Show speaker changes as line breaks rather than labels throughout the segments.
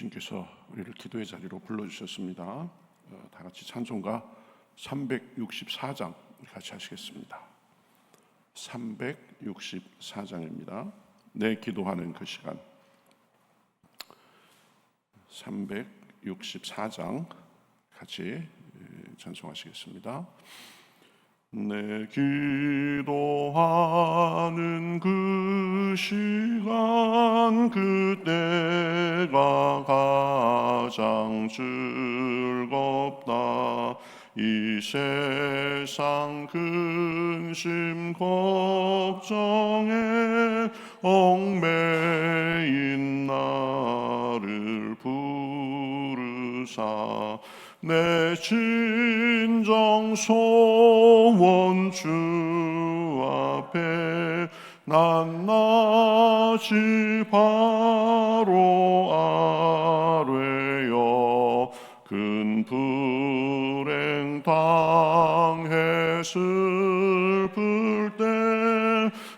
주님께서 우리를 기도의 자리로 불러주셨습니다. 다 같이 찬송가 364장 같이 하시겠습니다. 364장입니다. 내 기도하는 그 시간. 364장 같이 찬송하시겠습니다. 내 기도하는 그 시간, 그때가 가장 즐겁다. 이 세상 근심 걱정에 얽매인 나를 부르사 내 진정 소원 주 앞에 낱낱이 바로 아뢰어 큰 불행 당해 슬플 때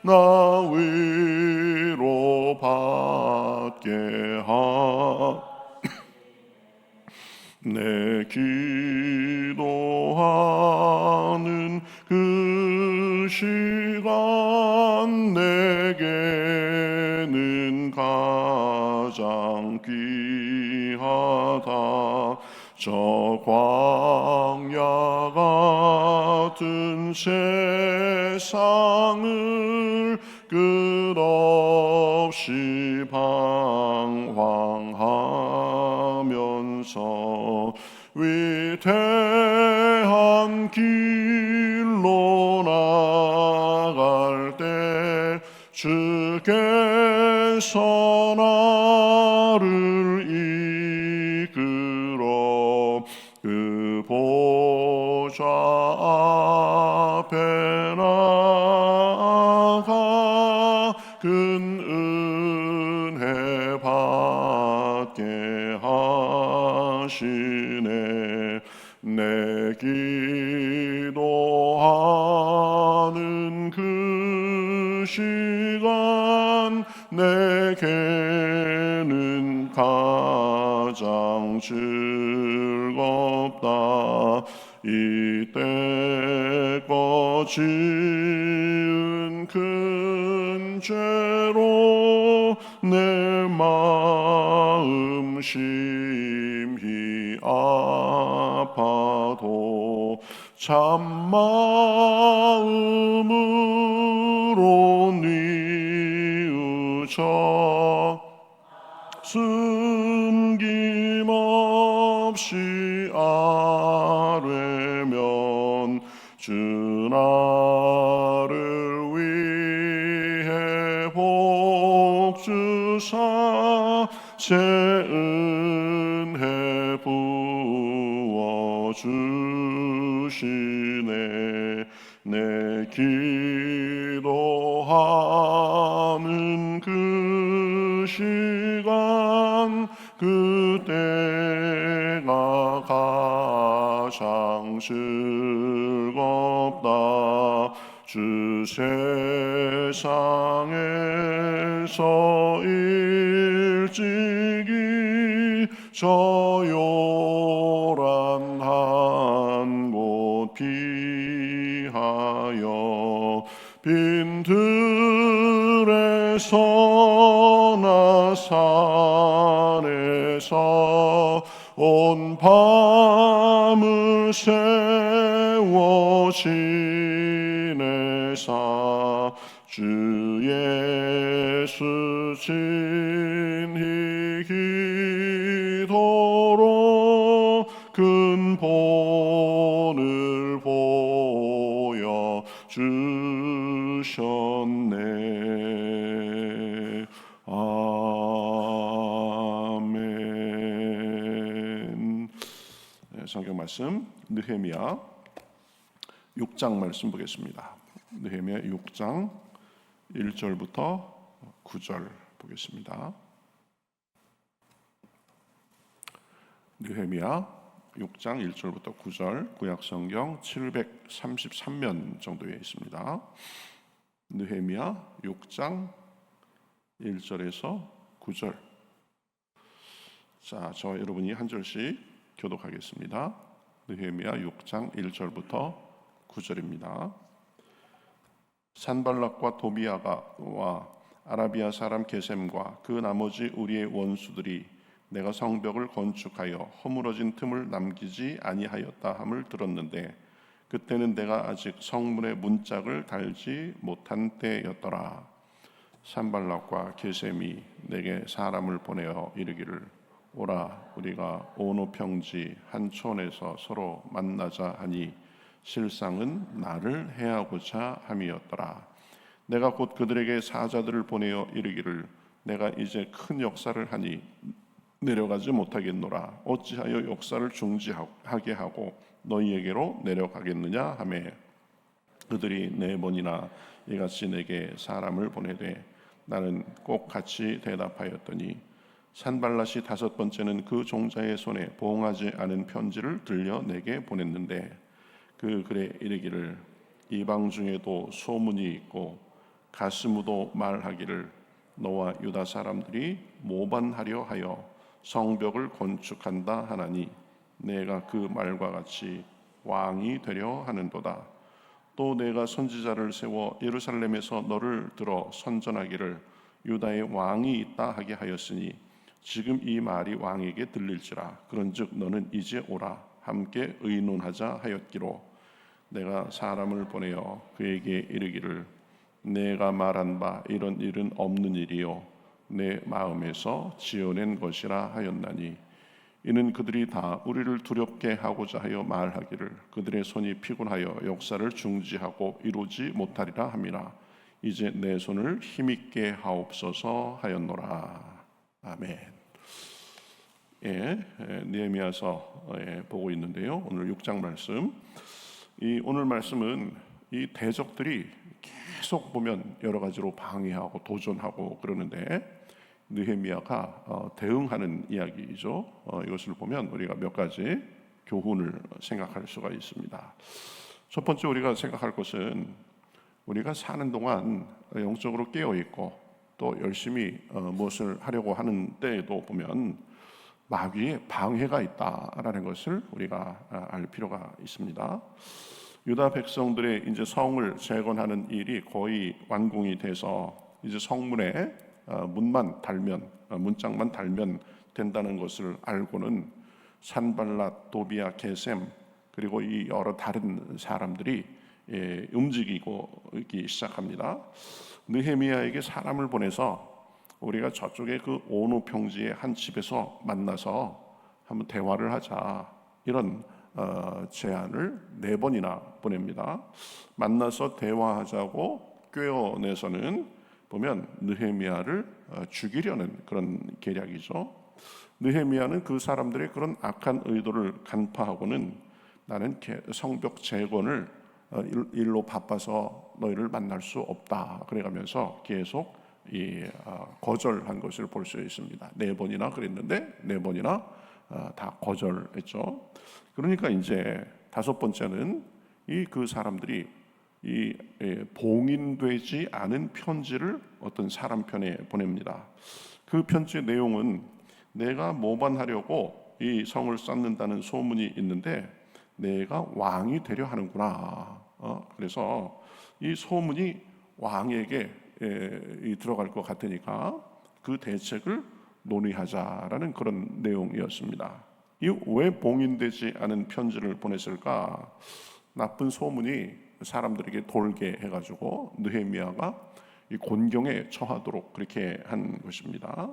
나 위로 받게 내 기도하는 그 시간 내게는 가장 귀하다. 저 광야 같은 세상을 끝없이 방황하면서 위대한 길로 나갈 때 주께서 나를 이끌어 그 보좌 앞에 나아가 큰 은혜 받게 하시네. 내 기도하는 그 시간 내게는 가장 즐겁다. 이때껏 지은 큰 죄로 내 마음 심히 아파도 참마음으로 뉘우쳐 숨김없이 아뢰면 주 나를 위해 복 주사 새 은혜 부어 주시네. 내 기도하는 그 시간 그때가 가장 즐겁다. 주 세상에서 일찍이 저 요란한 곳 피하여 빈들에서나 산에서 온 밤을 세워 지내사 주 예수 친히 기도로 큰 본을 보여 주셨네. 아멘. 성경 말씀 느헤미야 6장 말씀 보겠습니다. 느헤미야 6장 1절부터 9절 보겠습니다. 느헤미야 6장 1절부터 9절, 구약성경 733면 정도에 있습니다. 느헤미야 6장 1절에서 9절. 자, 저와 여러분이 한 절씩 교독하겠습니다. 느헤미야 6장 1절부터 9절입니다. 산발락과 도비아가 아라비아 사람 게셈과 그 나머지 우리의 원수들이 내가 성벽을 건축하여 허물어진 틈을 남기지 아니하였다 함을 들었는데 그때는 내가 아직 성문에 문짝을 달지 못한 때였더라. 산발락과 게셈이 내게 사람을 보내어 이르기를 오라 우리가 오노 평지 한 촌에서 서로 만나자 하니 실상은 나를 해하고자 함이었더라. 내가 곧 그들에게 사자들을 보내어 이르기를 내가 이제 큰 역사를 하니 내려가지 못하겠노라. 어찌하여 역사를 중지하게 하고 너희에게로 내려가겠느냐 하매 그들이 4번이나 이같이 내게 사람을 보내되 나는 꼭 같이 대답하였더니 산발랏이 5번째는 그 종자의 손에 보응하지 않은 편지를 들려 내게 보냈는데 그 글에 이르기를 이방 중에도 소문이 있고 가스무도 말하기를 너와 유다 사람들이 모반하려 하여 성벽을 건축한다 하나니 내가 그 말과 같이 왕이 되려 하는도다. 또 내가 선지자를 세워 예루살렘에서 너를 들어 선전하기를 유다의 왕이 있다 하게 하였으니 지금 이 말이 왕에게 들릴지라. 그런즉 너는 이제 오라 함께 의논하자 하였기로 내가 사람을 보내어 그에게 이르기를 내가 말한 바 이런 일은 없는 일이요 내 마음에서 지어낸 것이라 하였나니 이는 그들이 다 우리를 두렵게 하고자 하여 말하기를 그들의 손이 피곤하여 역사를 중지하고 이루지 못하리라 함이라. 이제 내 손을 힘있게 하옵소서 하였노라. 아멘. 느헤미야서 보고 있는데요. 오늘 6장 말씀. 오늘 말씀은 이 대적들이 계속 보면 여러 가지로 방해하고 도전하고 그러는데 느헤미야가 대응하는 이야기이죠. 이것을 보면 우리가 몇 가지 교훈을 생각할 수가 있습니다. 첫 번째 우리가 생각할 것은 우리가 사는 동안 영적으로 깨어 있고 또 열심히 무엇을 하려고 하는 때에도 보면 마귀의 방해가 있다라는 것을 우리가 알 필요가 있습니다. 유다 백성들의 이제 성을 재건하는 일이 거의 완공이 돼서 이제 성문에 문짝만 달면 된다는 것을 알고는 산발랏, 도비아, 게셈 그리고 이 여러 다른 사람들이 움직이기 시작합니다. 느헤미야에게 사람을 보내서 우리가 저쪽에 그 오노 평지의 한 집에서 만나서 한번 대화를 하자 이런 제안을 4번이나 보냅니다. 만나서 대화하자고 꿰어내서는 보면 느헤미야를 죽이려는 그런 계략이죠. 느헤미야는 그 사람들의 그런 악한 의도를 간파하고는 나는 성벽 재건을 일로 바빠서 너희를 만날 수 없다 그래가면서 계속 거절한 것을 볼 수 있습니다. 4번이나 그랬는데 4번이나 다 거절했죠. 그러니까 이제 5번째는 그 사람들이 봉인되지 않은 편지를 어떤 사람 편에 보냅니다. 그 편지의 내용은 내가 모반하려고 이 성을 쌓는다는 소문이 있는데 내가 왕이 되려 하는구나. 그래서 이 소문이 왕에게 들어갈 것 같으니까 그 대책을 논의하자라는 그런 내용이었습니다. 왜 봉인되지 않은 편지를 보냈을까? 나쁜 소문이 사람들에게 돌게 해가지고 느헤미야가 이 곤경에 처하도록 그렇게 한 것입니다.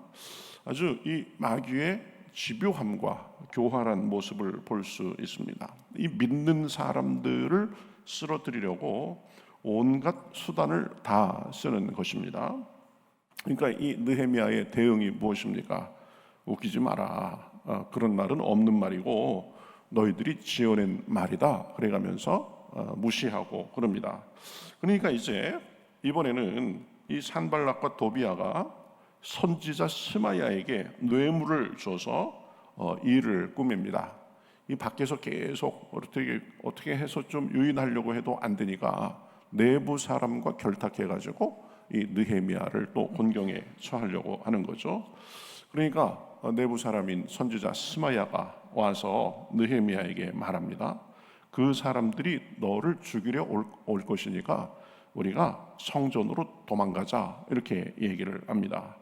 아주 이 마귀의 집요함과 교활한 모습을 볼 수 있습니다. 이 믿는 사람들을 쓰러뜨리려고 온갖 수단을 다 쓰는 것입니다. 그러니까 이 느헤미야의 대응이 무엇입니까? 웃기지 마라. 그런 말은 없는 말이고 너희들이 지어낸 말이다. 그래가면서 무시하고 그럽니다. 그러니까 이제 이번에는 이 산발락과 도비아가 선지자 스마야에게 뇌물을 줘서 일을 꾸밉니다. 이 밖에서 계속 어떻게 해서 좀 유인하려고 해도 안 되니까 내부 사람과 결탁해가지고 이 느헤미야를 또 곤경에 처하려고 하는 거죠. 그러니까 내부 사람인 선지자 스마야가 와서 느헤미야에게 말합니다. 그 사람들이 너를 죽이려 올 것이니까 우리가 성전으로 도망가자, 이렇게 얘기를 합니다.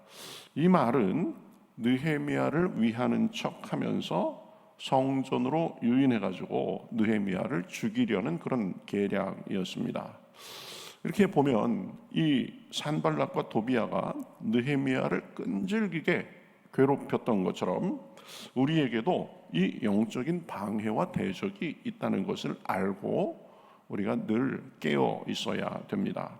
이 말은 느헤미야를 위하는 척하면서 성전으로 유인해가지고 느헤미야를 죽이려는 그런 계략이었습니다. 이렇게 보면 이 산발락과 도비아가 느헤미야를 끈질기게 괴롭혔던 것처럼 우리에게도 이 영적인 방해와 대적이 있다는 것을 알고 우리가 늘 깨어 있어야 됩니다.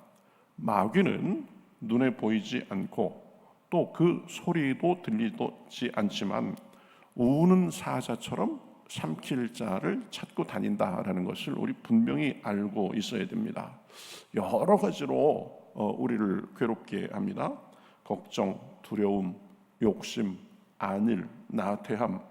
마귀는 눈에 보이지 않고 또 그 소리도 들리지 않지만 우는 사자처럼 삼킬 자를 찾고 다닌다라는 것을 우리 분명히 알고 있어야 됩니다. 여러 가지로 우리를 괴롭게 합니다. 걱정, 두려움, 욕심, 안일, 나태함,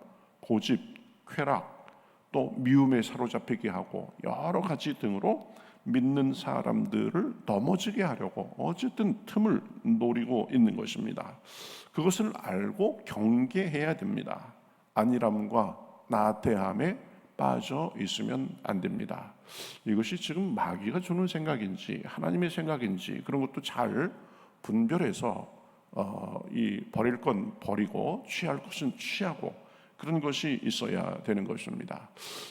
고집, 쾌락, 또 미움에 사로잡히게 하고 여러 가지 등으로 믿는 사람들을 넘어지게 하려고 어쨌든 틈을 노리고 있는 것입니다. 그것을 알고 경계해야 됩니다. 안일함과 나태함에 빠져 있으면 안 됩니다. 이것이 지금 마귀가 주는 생각인지 하나님의 생각인지 그런 것도 잘 분별해서 이 버릴 건 버리고 취할 것은 취하고 그런 것이 있어야 되는 것입니다.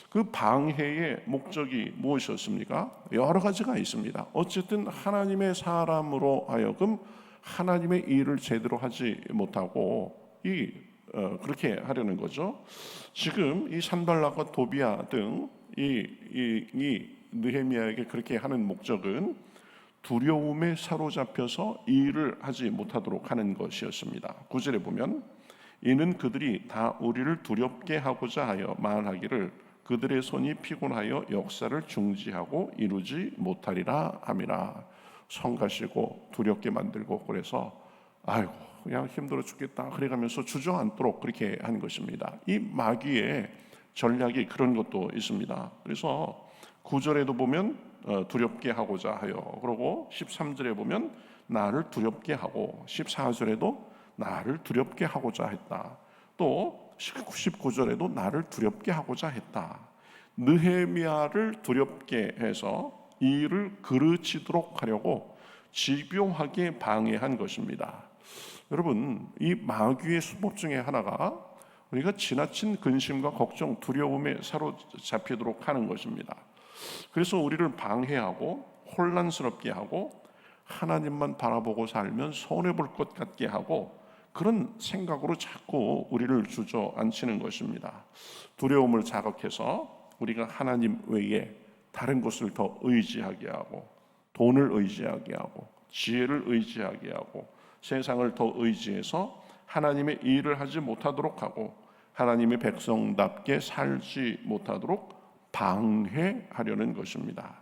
그 방해의 목적이 무엇이었습니까? 여러 가지가 있습니다. 어쨌든 하나님의 사람으로 하여금 하나님의 일을 제대로 하지 못하고 그렇게 하려는 거죠. 지금 이 산발락과 도비아 등 이 느헤미야에게 그렇게 하는 목적은 두려움에 사로잡혀서 일을 하지 못하도록 하는 것이었습니다. 9절에 보면 이는 그들이 다 우리를 두렵게 하고자 하여 말하기를 그들의 손이 피곤하여 역사를 중지하고 이루지 못하리라 함이라. 성가시고 두렵게 만들고 그래서 아이고 그냥 힘들어 죽겠다 그래가면서 주저앉도록 그렇게 하는 것입니다. 이 마귀의 전략이 그런 것도 있습니다. 그래서 9절에도 보면 두렵게 하고자 하여, 그리고 13절에 보면 나를 두렵게 하고 14절에도 나를 두렵게 하고자 했다. 또 19절에도 나를 두렵게 하고자 했다. 느헤미야를 두렵게 해서 일을 그르치도록 하려고 집요하게 방해한 것입니다. 여러분, 이 마귀의 수법 중에 하나가 우리가 지나친 근심과 걱정, 두려움에 사로잡히도록 하는 것입니다. 그래서 우리를 방해하고 혼란스럽게 하고 하나님만 바라보고 살면 손해볼 것 같게 하고 그런 생각으로 자꾸 우리를 주저앉히는 것입니다. 두려움을 자극해서 우리가 하나님 외에 다른 것을 더 의지하게 하고 돈을 의지하게 하고 지혜를 의지하게 하고 세상을 더 의지해서 하나님의 일을 하지 못하도록 하고 하나님의 백성답게 살지 못하도록 방해하려는 것입니다.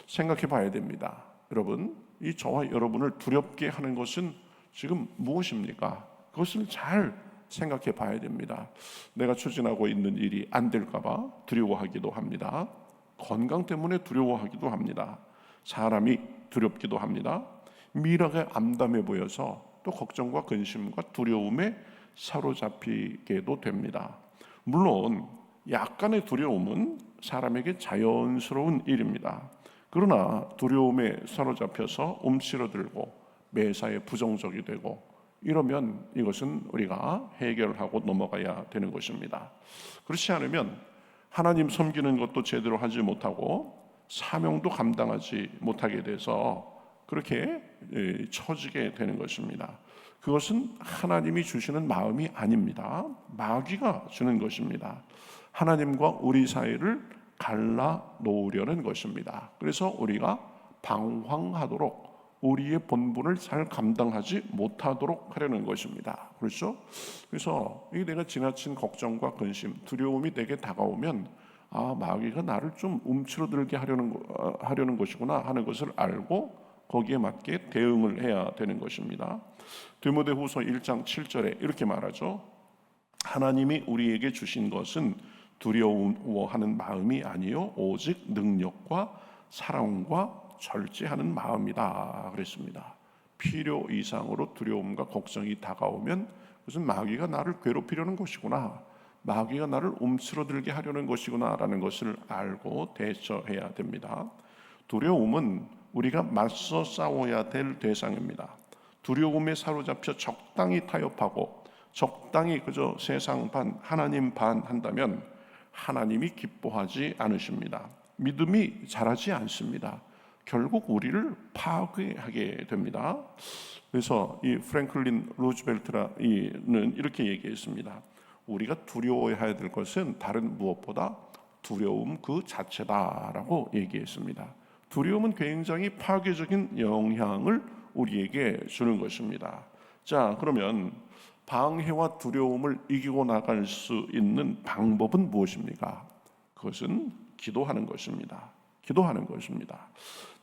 생각해 봐야 됩니다. 여러분, 이 저와 여러분을 두렵게 하는 것은 지금 무엇입니까? 그것을 잘 생각해 봐야 됩니다. 내가 추진하고 있는 일이 안 될까 봐 두려워하기도 합니다. 건강 때문에 두려워하기도 합니다. 사람이 두렵기도 합니다. 미래가 암담해 보여서 또 걱정과 근심과 두려움에 사로잡히게도 됩니다. 물론 약간의 두려움은 사람에게 자연스러운 일입니다. 그러나 두려움에 사로잡혀서 움츠러들고 매사에 부정적이 되고 이러면 이것은 우리가 해결하고 넘어가야 되는 것입니다. 그렇지 않으면 하나님 섬기는 것도 제대로 하지 못하고 사명도 감당하지 못하게 돼서 그렇게 처지게 되는 것입니다. 그것은 하나님이 주시는 마음이 아닙니다. 마귀가 주는 것입니다. 하나님과 우리 사이를 갈라 놓으려는 것입니다. 그래서 우리가 방황하도록 우리의 본분을 잘 감당하지 못하도록 하려는 것입니다. 그렇죠? 그래서 내가 지나친 걱정과 근심, 두려움이 내게 다가오면 마귀가 나를 좀 움츠러들게 하려는 것이구나 하는 것을 알고 거기에 맞게 대응을 해야 되는 것입니다. 디모데후서 1장 7절에 이렇게 말하죠. 하나님이 우리에게 주신 것은 두려워하는 마음이 아니요 오직 능력과 사랑과 절제하는 마음이다 그랬습니다. 필요 이상으로 두려움과 걱정이 다가오면 무슨 마귀가 나를 괴롭히려는 것이구나, 마귀가 나를 움츠러들게 하려는 것이구나라는 것을 알고 대처해야 됩니다. 두려움은 우리가 맞서 싸워야 될 대상입니다. 두려움에 사로잡혀 적당히 타협하고 적당히 그저 세상 반 하나님 반 한다면 하나님이 기뻐하지 않으십니다. 믿음이 자라지 않습니다. 결국 우리를 파괴하게 됩니다. 그래서 이 프랭클린 루즈벨트는 이렇게 얘기했습니다. 우리가 두려워해야 될 것은 다른 무엇보다 두려움 그 자체다라고 얘기했습니다. 두려움은 굉장히 파괴적인 영향을 우리에게 주는 것입니다. 자, 그러면 방해와 두려움을 이기고 나갈 수 있는 방법은 무엇입니까? 그것은 기도하는 것입니다. 기도하는 것입니다.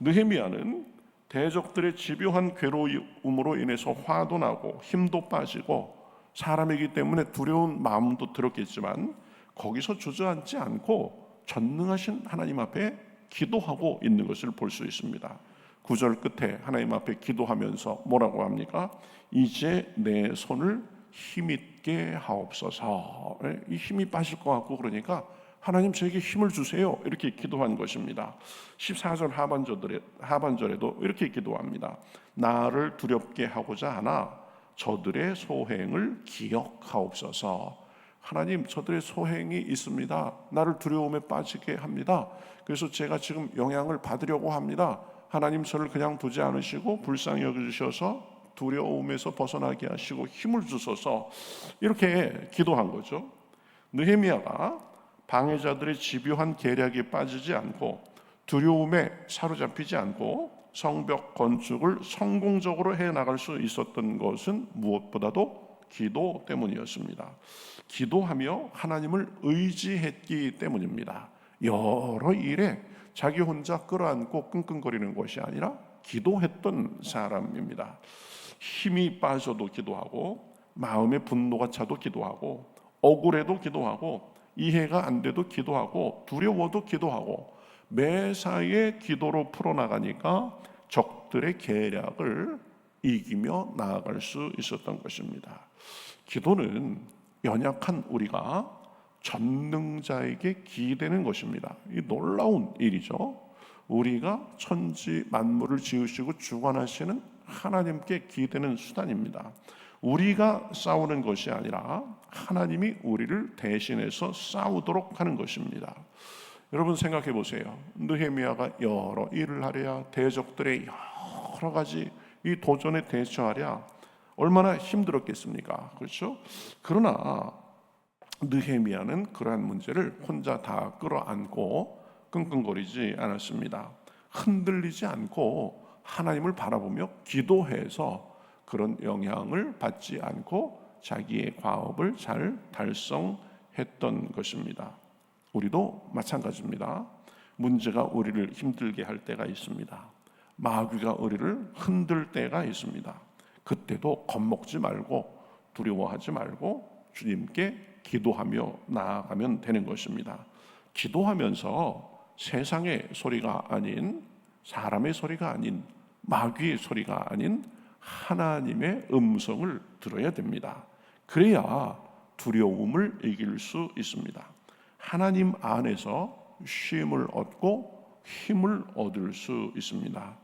느헤미야는 대적들의 집요한 괴로움으로 인해서 화도 나고 힘도 빠지고 사람이기 때문에 두려운 마음도 들었겠지만 거기서 주저앉지 않고 전능하신 하나님 앞에 기도하고 있는 것을 볼 수 있습니다. 9절 끝에 하나님 앞에 기도하면서 뭐라고 합니까? 이제 내 손을 힘있게 하옵소서. 이 힘이 빠질 것 같고 그러니까 하나님 저에게 힘을 주세요, 이렇게 기도한 것입니다. 14절 하반절에도 이렇게 기도합니다. 나를 두렵게 하고자 하나 저들의 소행을 기억하옵소서. 하나님, 저들의 소행이 있습니다. 나를 두려움에 빠지게 합니다. 그래서 제가 지금 영향을 받으려고 합니다. 하나님, 저를 그냥 두지 않으시고 불쌍히 여겨주셔서 두려움에서 벗어나게 하시고 힘을 주소서, 이렇게 기도한 거죠. 느헤미야가 방해자들의 집요한 계략에 빠지지 않고 두려움에 사로잡히지 않고 성벽 건축을 성공적으로 해나갈 수 있었던 것은 무엇보다도 기도 때문이었습니다. 기도하며 하나님을 의지했기 때문입니다. 여러 일에 자기 혼자 끌어안고 끙끙거리는 것이 아니라 기도했던 사람입니다. 힘이 빠져도 기도하고 마음의 분노가 차도 기도하고 억울해도 기도하고 이해가 안 돼도 기도하고 두려워도 기도하고 매사에 기도로 풀어나가니까 적들의 계략을 이기며 나아갈 수 있었던 것입니다. 기도는 연약한 우리가 전능자에게 기대는 것입니다. 이 놀라운 일이죠. 우리가 천지 만물을 지으시고 주관하시는 하나님께 기대는 수단입니다. 우리가 싸우는 것이 아니라 하나님이 우리를 대신해서 싸우도록 하는 것입니다. 여러분 생각해 보세요. 느헤미야가 여러 일을 하랴, 대적들의 여러 가지 이 도전에 대처하랴 얼마나 힘들었겠습니까? 그렇죠? 그러나 느헤미야는 그러한 문제를 혼자 다 끌어안고 끙끙거리지 않았습니다. 흔들리지 않고 하나님을 바라보며 기도해서 그런 영향을 받지 않고 자기의 과업을 잘 달성했던 것입니다. 우리도 마찬가지입니다. 문제가 우리를 힘들게 할 때가 있습니다. 마귀가 우리를 흔들 때가 있습니다. 그때도 겁먹지 말고 두려워하지 말고 주님께 기도하며 나아가면 되는 것입니다. 기도하면서 세상의 소리가 아닌, 사람의 소리가 아닌, 마귀의 소리가 아닌 하나님의 음성을 들어야 됩니다. 그래야 두려움을 이길 수 있습니다. 하나님 안에서 쉼을 얻고 힘을 얻을 수 있습니다.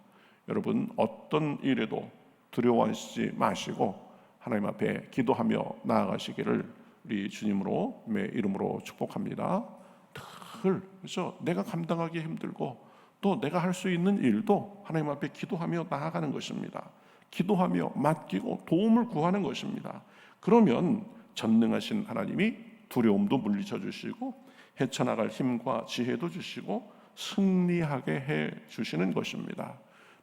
여러분, 어떤 일에도 두려워하시지 마시고 하나님 앞에 기도하며 나아가시기를 우리 주님으로 이름으로 축복합니다. 그래서 내가 감당하기 힘들고 또 내가 할 수 있는 일도 하나님 앞에 기도하며 나아가는 것입니다. 기도하며 맡기고 도움을 구하는 것입니다. 그러면 전능하신 하나님이 두려움도 물리쳐 주시고 헤쳐나갈 힘과 지혜도 주시고 승리하게 해 주시는 것입니다.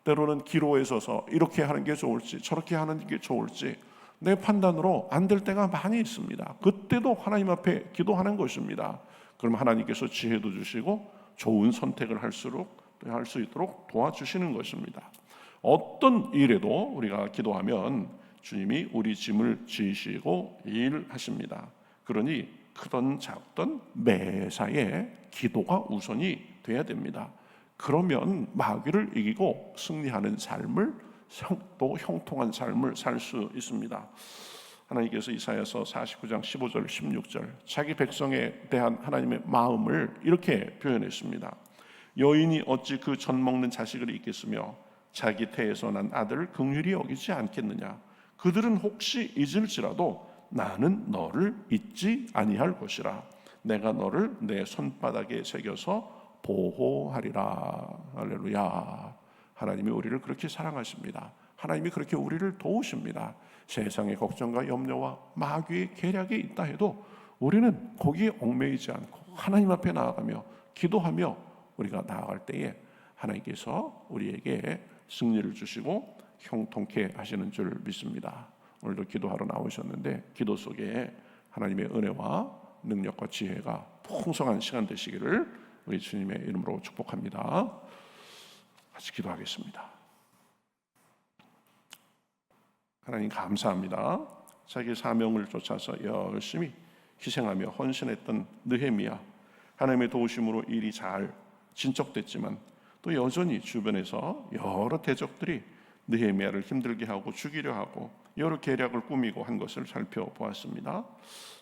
때로는 기로에 서서 이렇게 하는 게 좋을지 저렇게 하는 게 좋을지 내 판단으로 안 될 때가 많이 있습니다. 그때도 하나님 앞에 기도하는 것입니다. 그럼 하나님께서 지혜도 주시고 좋은 선택을 할 수 있도록 도와주시는 것입니다. 어떤 일에도 우리가 기도하면 주님이 우리 짐을 지시고 일하십니다. 그러니 크든 작든 매사에 기도가 우선이 돼야 됩니다. 그러면 마귀를 이기고 승리하는 삶을, 또 형통한 삶을 살 수 있습니다. 하나님께서 이사야서 49장 15절 16절 자기 백성에 대한 하나님의 마음을 이렇게 표현했습니다. 여인이 어찌 그 젖 먹는 자식을 잊겠으며 자기 태에서 난 아들을 긍휼히 여기지 않겠느냐. 그들은 혹시 잊을지라도 나는 너를 잊지 아니할 것이라. 내가 너를 내 손바닥에 새겨서 보호하리라. 할렐루야. 하나님이 우리를 그렇게 사랑하십니다. 하나님이 그렇게 우리를 도우십니다. 세상의 걱정과 염려와 마귀의 계략이 있다 해도 우리는 거기에 얽매이지 않고 하나님 앞에 나아가며 기도하며 우리가 나아갈 때에 하나님께서 우리에게 승리를 주시고 형통케 하시는 줄 믿습니다. 오늘도 기도하러 나오셨는데 기도 속에 하나님의 은혜와 능력과 지혜가 풍성한 시간 되시기를 우리 주님의 이름으로 축복합니다. 같이 기도하겠습니다. 하나님 감사합니다. 자기 사명을 쫓아서 열심히 희생하며 헌신했던 느헤미야, 하나님의 도우심으로 일이 잘 진척됐지만 또 여전히 주변에서 여러 대적들이 느헤미야를 힘들게 하고 죽이려 하고 여러 계략을 꾸미고 한 것을 살펴보았습니다.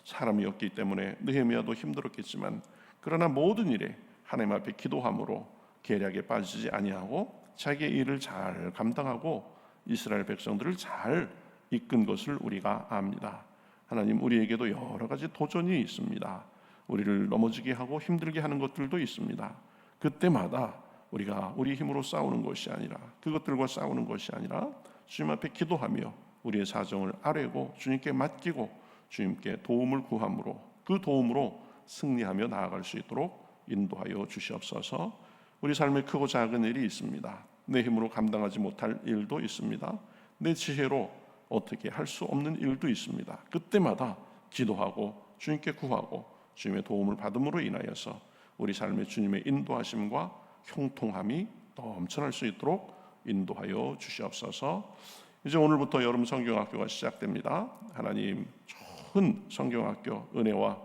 사람이었기 때문에 느헤미야도 힘들었겠지만 그러나 모든 일에 하나님 앞에 기도함으로 계략에 빠지지 아니하고 자기의 일을 잘 감당하고 이스라엘 백성들을 잘 이끈 것을 우리가 압니다. 하나님, 우리에게도 여러 가지 도전이 있습니다. 우리를 넘어지게 하고 힘들게 하는 것들도 있습니다. 그때마다 우리가 우리 힘으로 싸우는 것이 아니라, 그것들과 싸우는 것이 아니라 주님 앞에 기도하며 우리의 사정을 아뢰고 주님께 맡기고 주님께 도움을 구함으로 그 도움으로 승리하며 나아갈 수 있도록 인도하여 주시옵소서. 우리 삶에 크고 작은 일이 있습니다. 내 힘으로 감당하지 못할 일도 있습니다. 내 지혜로 어떻게 할 수 없는 일도 있습니다. 그때마다 기도하고 주님께 구하고 주님의 도움을 받음으로 인하여서 우리 삶에 주님의 인도하심과 형통함이 넘쳐날 수 있도록 인도하여 주시옵소서. 이제 오늘부터 여름 성경학교가 시작됩니다. 하나님, 좋은 성경학교 은혜와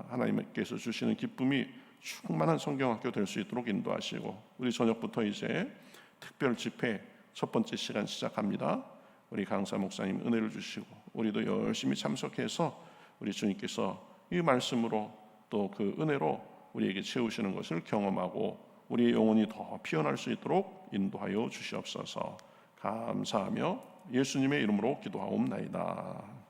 하나님께서 주시는 기쁨이 충만한 성경학교 될 수 있도록 인도하시고, 우리 저녁부터 이제 특별 집회 첫 번째 시간 시작합니다. 우리 강사 목사님 은혜를 주시고 우리도 열심히 참석해서 우리 주님께서 이 말씀으로 또 그 은혜로 우리에게 채우시는 것을 경험하고 우리의 영혼이 더 피어날 수 있도록 인도하여 주시옵소서. 감사하며 예수님의 이름으로 기도하옵나이다.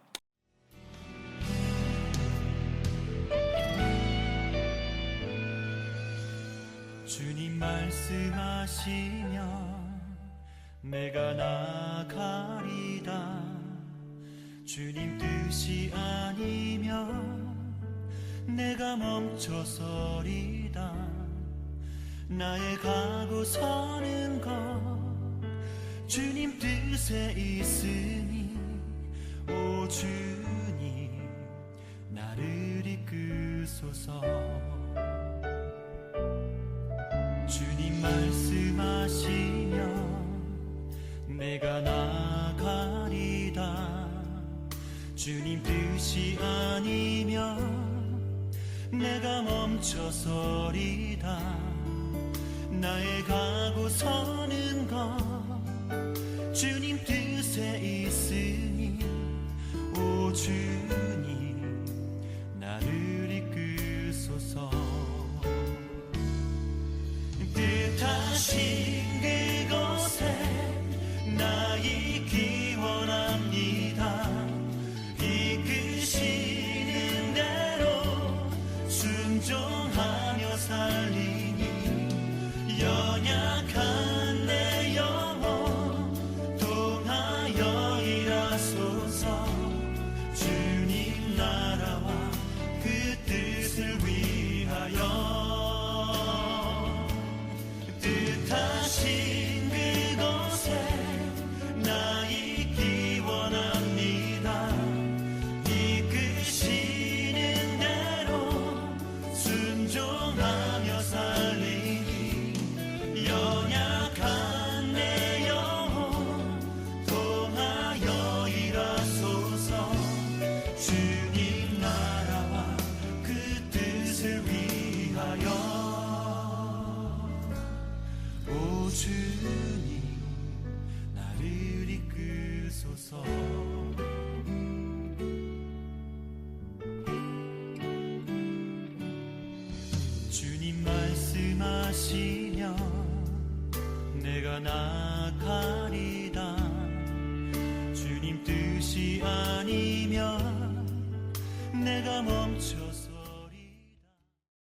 주님 말씀하시면 내가 나가리다. 주님 뜻이 아니면 내가 멈춰서리다. 나의 가고 서는 것 주님 뜻에 있으니 오 주님 나를 이끄소서. 주님 말씀하시면 내가 나가리다. 주님 뜻이 아니면 내가 멈춰서리다. 나의 가고 서는 것 주님 뜻에 있으니 오 주님 나를 이끄소서. 뜻하신 그곳에 나 있기 원합니다. 이끄시는 대로 순종하며 살리니 연약한 내 영혼 통하여 일하소서. 주님 나라와 그 뜻을 위하여 뜻하신 그곳에 나 있기 원합니다. 이끄시는 대로 순종하며 살리니 연약한 내 영혼 통하여 일하소서. 주님 나라와 그 뜻을 위하여 오 주님 나를 이끄소서. 하시면 내가 나가리다. 주님 뜻이 아니면 내가 멈춰